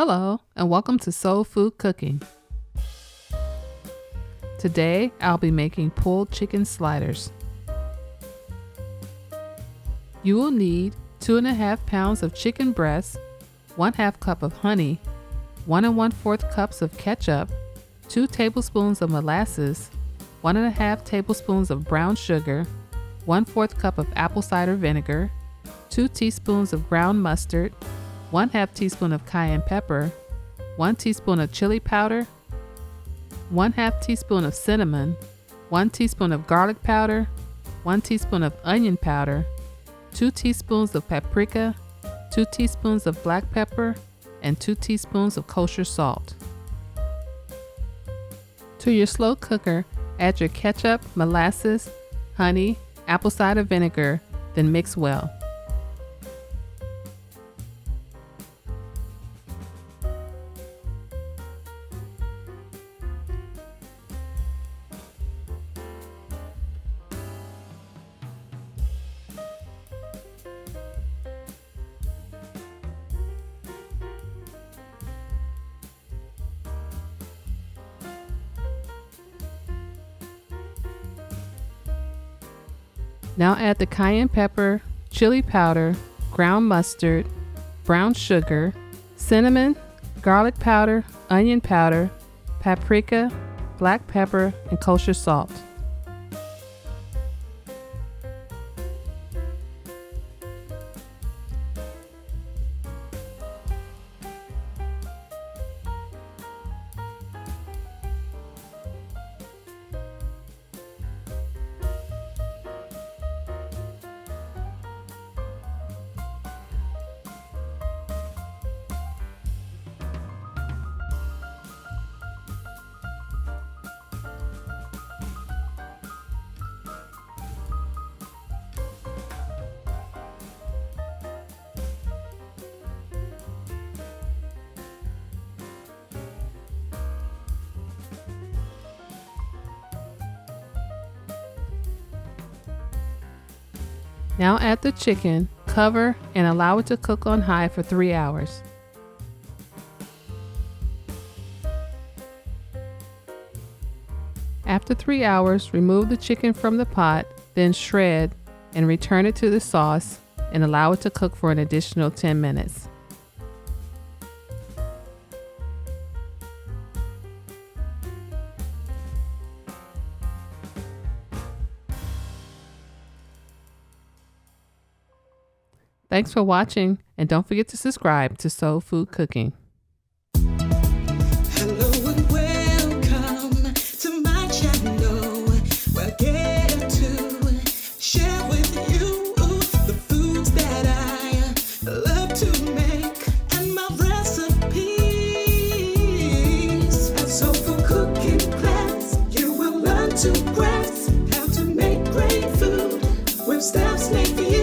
Hello, and welcome to Soul Food Cooking. Today, I'll be making pulled chicken sliders. You will need 2.5 pounds of chicken breast, 1/2 cup of honey, 1 1/4 cups of ketchup, 2 tablespoons of molasses, 1.5 tablespoons of brown sugar, 1/4 cup of apple cider vinegar, 2 teaspoons of ground mustard, 1/2 teaspoon of cayenne pepper, 1 teaspoon of chili powder, 1/2 teaspoon of cinnamon, 1 teaspoon of garlic powder, 1 teaspoon of onion powder, 2 teaspoons of paprika, 2 teaspoons of black pepper, and 2 teaspoons of kosher salt. To your slow cooker, add your ketchup, molasses, honey, apple cider vinegar, then mix well. Now add the cayenne pepper, chili powder, ground mustard, brown sugar, cinnamon, garlic powder, onion powder, paprika, black pepper, and kosher salt. Now add the chicken, cover, and allow it to cook on high for 3 hours. After 3 hours, remove the chicken from the pot, then shred and return it to the sauce and allow it to cook for an additional 10 minutes. Thanks for watching, and don't forget to subscribe to Soul Food Cooking. Hello and welcome to my channel, where I get to share with you the foods that I love to make and my recipes. At Soul Food Cooking class, you will learn to grasp how to make great food with steps made for you.